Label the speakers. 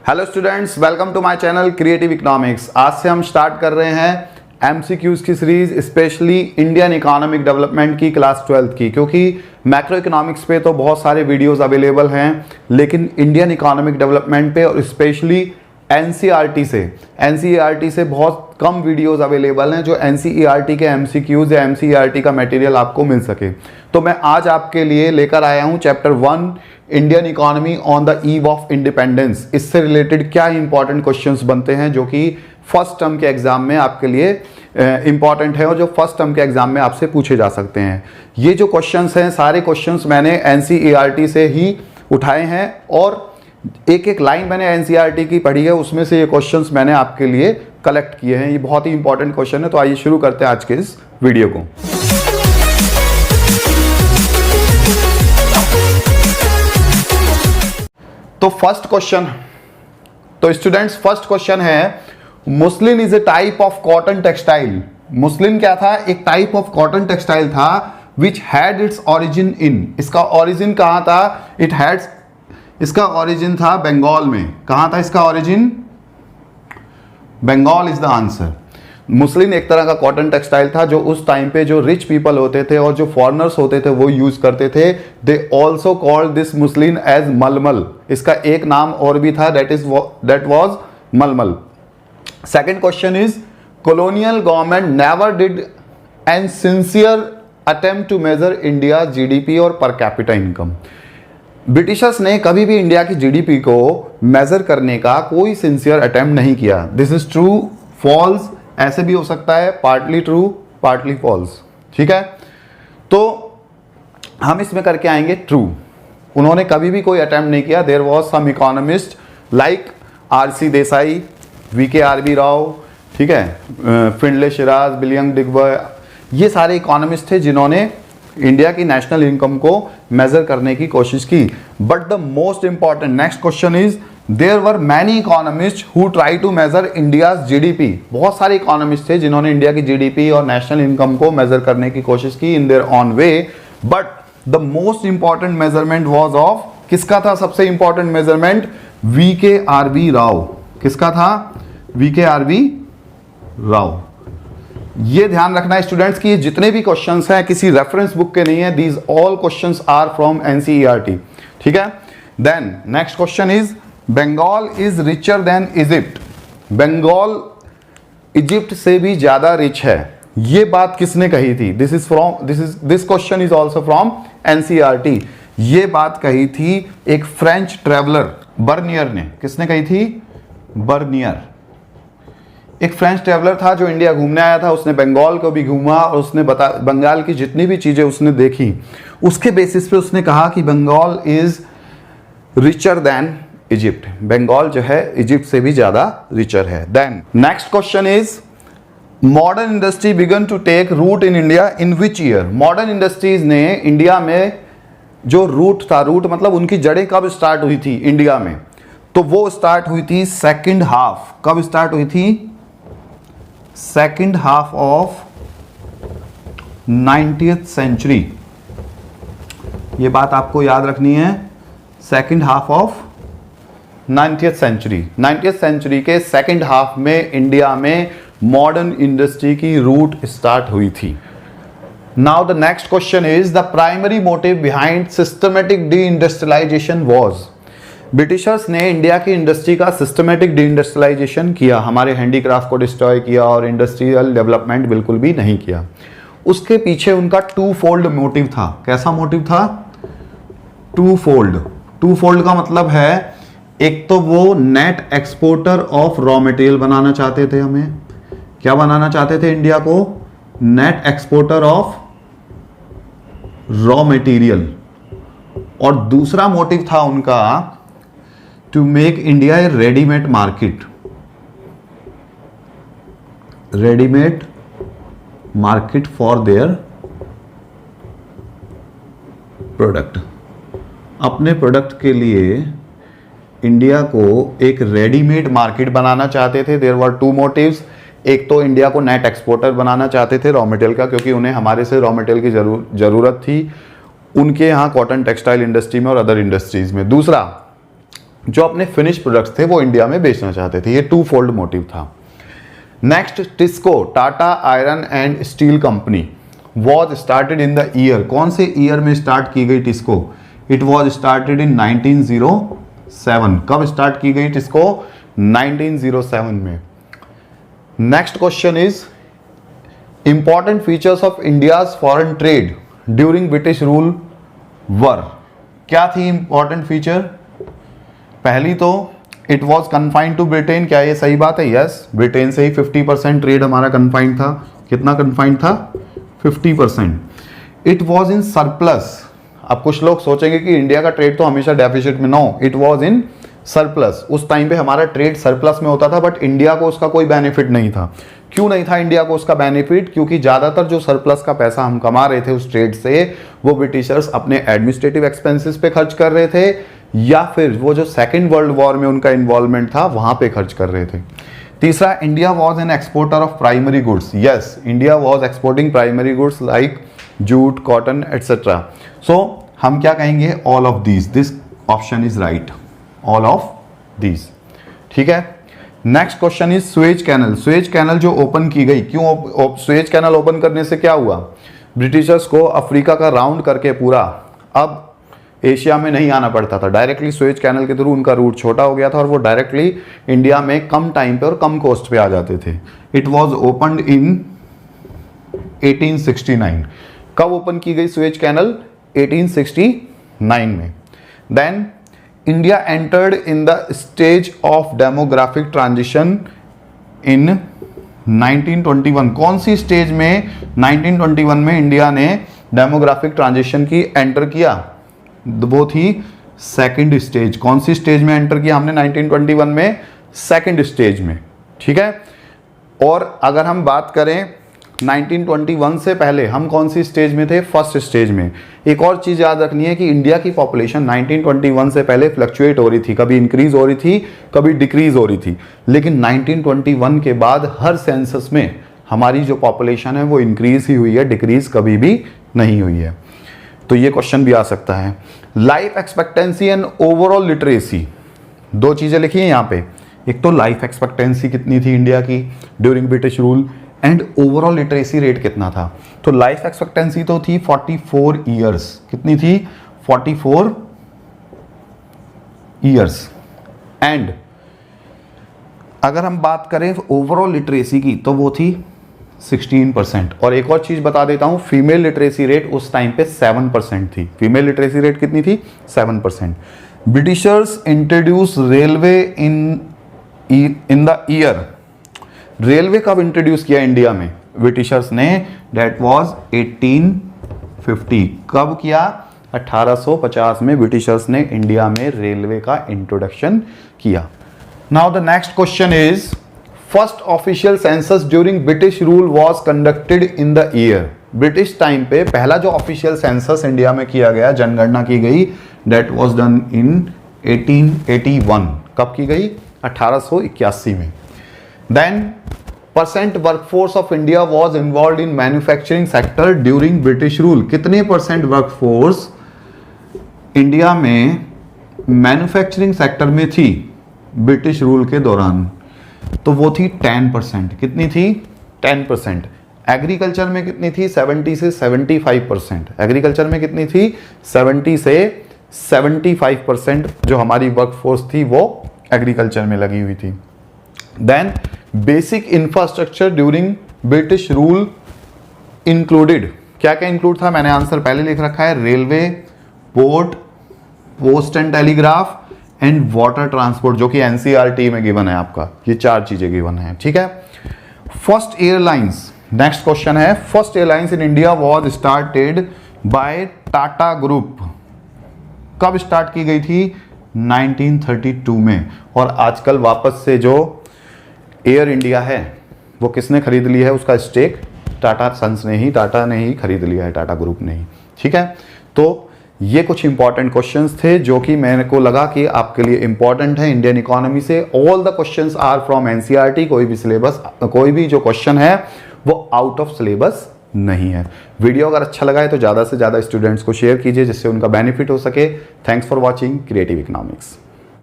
Speaker 1: Hello students, welcome to my channel creative economics. आज से हम स्टार्ट कर रहे हैं एमसीक्यूज की series, specially Indian economic development की क्लास 12th की, क्योंकि मैक्रो इकोनॉमिक्स पे तो बहुत सारे वीडियोस अवेलेबल हैं, लेकिन इंडियन इकोनॉमिक डेवलपमेंट पे और स्पेशली एनसीईआरटी से बहुत कम वीडियोस अवेलेबल हैं जो एनसीईआरटी के एमसीक्यूज या एमसीईआरटी का मटेरियल आपको मिल सके। तो मैं आज आपके लिए लेकर आया हूं chapter 1 Indian economy on the eve of independence. इससे रिलेटेड क्या इंपॉर्टेंट क्वेश्चंस बनते हैं जो कि फर्स्ट टर्म के एग्जाम में आपके लिए इंपॉर्टेंट है और जो फर्स्ट टर्म के एग्जाम में आपसे पूछे जा सकते हैं। ये जो क्वेश्चंस हैं, सारे क्वेश्चंस मैंने एनसीईआरटी से ही उठाए हैं और एक एक लाइन मैंने एनसीईआरटी की पढ़ी है, उसमें से ये क्वेश्चंस मैंने आपके लिए कलेक्ट किए हैं। ये बहुत ही इंपॉर्टेंट क्वेश्चन है, तो आइए शुरू करते हैं आज के इस वीडियो को। तो फर्स्ट क्वेश्चन, तो स्टूडेंट्स फर्स्ट क्वेश्चन है, muslin is a type of cotton textile. Muslin क्या था? एक टाइप ऑफ कॉटन टेक्सटाइल था विच हैड इट्स ओरिजिन इन। इसका ओरिजिन कहां था? इसका ओरिजिन था बंगाल में। कहां था इसका origin? Bengal is the answer. Muslin एक तरह का कॉटन टेक्सटाइल था जो उस टाइम पे जो रिच पीपल होते थे और जो फॉरेनर्स होते थे वो यूज करते थे। They also called this muslin as मलमल। इसका एक नाम और भी था, दैट वाज मलमल। Second question is, colonial government never did an sincere attempt to measure India GDP और per capita income। ब्रिटिशर्स ने कभी भी इंडिया की जीडीपी को मेजर करने का कोई सिंसियर अटेम्प्ट नहीं किया। दिस इज ट्रू, फॉल्स, ऐसे भी हो सकता है, पार्टली ट्रू पार्टली फॉल्स। ठीक है, तो हम इसमें करके आएंगे ट्रू। उन्होंने कभी भी कोई अटेम्प्ट नहीं किया। There was some economist like RC Desai, VK RB Rao, ठीक है, फिंडले शिराज, विलियम डिगबॉय, ये सारे इकोनॉमिस्ट थे जिन्होंने इंडिया की नेशनल इनकम को मेजर करने की कोशिश की। But the most important next question is, there were many economist who try to measure India's GDP. बहुत सारे इकोनॉमिस्ट थे जिन्होंने इंडिया की जीडीपी और नेशनल इनकम को मेजर करने की कोशिश की in their own way, but the most important measurement was of, किसका था सबसे important measurement? VK RB Rao. किसका था? VK RB Rao. ये ध्यान रखना है स्टूडेंट्स कि जितने भी क्वेश्चंस हैं किसी रेफरेंस बुक के नहीं है, these all questions are from NCERT. ठीक है, then next question is, Bengal is richer than Egypt. Bengal Egypt से भी ज्यादा रिच है। ये बात किसने कही थी? This question is also from NCERT. ये बात कही थी एक फ्रेंच ट्रेवलर बर्नियर ने। किसने कही थी? बर्नियर। एक फ्रेंच ट्रैवलर था जो इंडिया घूमने आया था, उसने बंगाल को भी घूमा और उसने बंगाल की जितनी भी चीजें उसने देखी, उसके बेसिस पे उसने कहा कि Bengal is richer than Egypt. Bengal जो है इजिप्ट से भी ज्यादा रिचर है। Then next question is, modern industry began to take root in India in which year. Modern industries ने इंडिया में जो रूट था, रूट मतलब उनकी जड़ें कब स्टार्ट हुई थी इंडिया में? तो वो स्टार्ट हुई थी सेकेंड हाफ। कब स्टार्ट हुई थी? Second half of 90th century. ये बात आपको याद रखनी है, second half of 90th century. 90th century के सेकेंड हाफ में इंडिया में मॉडर्न इंडस्ट्री की रूट स्टार्ट हुई थी। Now the next question is, the primary motive behind systematic deindustrialisation was. Britishers ने इंडिया की इंडस्ट्री का सिस्टमेटिक डी इंडस्ट्रियलाइजेशन किया, हमारे हैंडीक्राफ्ट को डिस्ट्रॉय किया और इंडस्ट्रियल डेवलपमेंट बिल्कुल भी नहीं किया। उसके पीछे उनका टू फोल्ड मोटिव था। कैसा मोटिव था? To fold. टू फोल्ड का मतलब है, एक तो वो net exporter of raw material बनाना चाहते थे। हमें क्या बनाना चाहते थे? इंडिया को net exporter of raw material. और दूसरा मोटिव था उनका, to make India a readymade market. Readymade market for their product. अपने प्रोडक्ट के लिए इंडिया को एक रेडीमेड मार्केट बनाना चाहते थे। There were two motives. एक तो इंडिया को नेट एक्सपोर्टर बनाना चाहते थे रॉ मटेरियल का, क्योंकि उन्हें हमारे से रॉ मटेरियल की जरूरत थी उनके यहाँ कॉटन टेक्सटाइल इंडस्ट्री में और अदर इंडस्ट्रीज में। दूसरा, जो अपने फिनिश प्रोडक्ट्स थे वो इंडिया में बेचना चाहते थे। ये टू फोल्ड मोटिव था। Next, TISCO Tata iron and steel company was started in the year, कौन से ईयर में स्टार्ट की गई TISCO? It was started in 1907। कब स्टार्ट की गई टिस्को? 1907 में। Next question is important features of India's foreign trade during British rule were. क्या थी इंपॉर्टेंट फीचर? पहली तो it was confined to Britain. क्या ये सही बात है? यस, ब्रिटेन से ही 50% ट्रेड हमारा कन्फाइंड था। कितना कन्फाइंड था? 50%। It was in surplus. अब कुछ लोग सोचेंगे कि इंडिया का ट्रेड तो हमेशा डेफिसिट में। No, it was in surplus. उस टाइम पे हमारा ट्रेड सरप्लस में होता था, बट इंडिया को उसका कोई बेनिफिट नहीं था। क्यों नहीं था इंडिया को उसका बेनिफिट? क्योंकि ज्यादातर जो सरप्लस का पैसा हम कमा रहे थे उस ट्रेड से, वो ब्रिटिशर्स अपने एडमिनिस्ट्रेटिव एक्सपेंसेस पे खर्च कर रहे थे, या फिर वो जो सेकेंड वर्ल्ड वॉर में उनका इन्वॉल्वमेंट था वहां पे खर्च कर रहे थे। तीसरा, India was an exporter of primary goods. Yes, India was exporting primary goods like jute, cotton etcetera. So हम क्या कहेंगे? All of these. This option is right, all of these. ठीक है। Next question is Suez canal. Suez canal जो open की गई, क्यों Suez canal open करने से क्या हुआ? ब्रिटिशर्स को अफ्रीका का राउंड करके पूरा अब एशिया में नहीं आना पड़ता था। डायरेक्टली सुएज कैनल के थ्रू उनका रूट छोटा हो गया था और वो डायरेक्टली इंडिया में कम टाइम पे और कम कॉस्ट पे आ जाते थे। It was opened in 1869। कब ओपन की गई सुएज कैनल? 1869 में। Then India entered in the stage of demographic transition in 1921। कौन सी स्टेज में 1921 में इंडिया ने डेमोग्राफिक ट्रांजिशन की एंटर किया? वो थी सेकंड स्टेज। कौन सी स्टेज में एंटर किया हमने 1921 में? सेकंड स्टेज में। ठीक है। और अगर हम बात करें 1921 से पहले हम कौन सी स्टेज में थे? फर्स्ट स्टेज में। एक और चीज याद रखनी है कि इंडिया की पॉपुलेशन 1921 से पहले फ्लक्चुएट हो रही थी, कभी इंक्रीज हो रही थी, कभी डिक्रीज हो रही थी। लेकिन 1921 के बाद हर सेंसस में हमारी जो पॉपुलेशन है वो इंक्रीज ही हुई है, डिक्रीज कभी भी नहीं हुई है। तो ये क्वेश्चन भी आ सकता है। Life expectancy and overall literacy, दो चीजें लिखी है यहाँ पे। एक तो लाइफ एक्सपेक्टेंसी कितनी थी इंडिया की during British rule, and overall literacy rate कितना था। तो लाइफ एक्सपेक्टेंसी तो थी 44 ईयर्स। कितनी थी? 44 ईयर्स। एंड अगर हम बात करें ओवरऑल लिटरेसी की तो वो थी 16%। और एक और चीज बता देता हूं, फीमेल लिटरेसी रेट उस टाइम पे 7% थी। फीमेल लिटरेसी रेट कितनी थी? 7%। Britishers introduce railway in the year. Railway कब इंट्रोड्यूस किया इंडिया में ब्रिटिशर्स ने? Date was 1850। कब किया? 1850 में ब्रिटिशर्स ने इंडिया में रेलवे का इंट्रोडक्शन किया। Now the next question is first official census during British rule was conducted in the year. British time पे पहला जो ऑफिशियल सेंसस इंडिया में किया गया, जनगणना की गई, डेट वॉज डन इन 1881। कब की गई? 1881 में। Then percent workforce of India was involve in manufacturing sector during British rule. कितने परसेंट वर्कफोर्स इंडिया में मैन्युफैक्चरिंग सेक्टर में थी ब्रिटिश रूल के दौरान? तो वो थी 10%। कितनी थी? 10%। एग्रीकल्चर में कितनी थी? 70 से 75%। एग्रीकल्चर में कितनी थी? 70 से 75% जो हमारी वर्कफोर्स थी वो एग्रीकल्चर में लगी हुई थी। Then basic infrastructure during British rule included. क्या क्या इंक्लूड था? मैंने आंसर पहले लिख रखा है। Railway, port, post and telegraph and water transport, जो कि एनसीईआरटी में गिवन है आपका। ये 4 चीजें गिवन है। ठीक है। फर्स्ट एयरलाइंस, नेक्स्ट क्वेश्चन है, first airlines in India was started by Tata group. कब स्टार्ट की गई थी? 1932 में। और आजकल वापस से जो एयर इंडिया है वो किसने खरीद लिया है? उसका स्टेक टाटा सन्स ने ही, टाटा ने ही खरीद लिया है, टाटा ग्रुप ने ही। ठीक है। तो ये कुछ इंपॉर्टेंट क्वेश्चंस थे जो कि मेरे को लगा कि आपके लिए इंपॉर्टेंट है इंडियन इकोनॉमी से। All the questions are from NCERT. कोई भी सिलेबस, कोई भी जो क्वेश्चन है वो आउट ऑफ सिलेबस नहीं है। वीडियो अगर अच्छा लगा है तो ज़्यादा से ज़्यादा स्टूडेंट्स को शेयर कीजिए जिससे उनका बेनिफिट हो सके। Thanks for watching creative economics.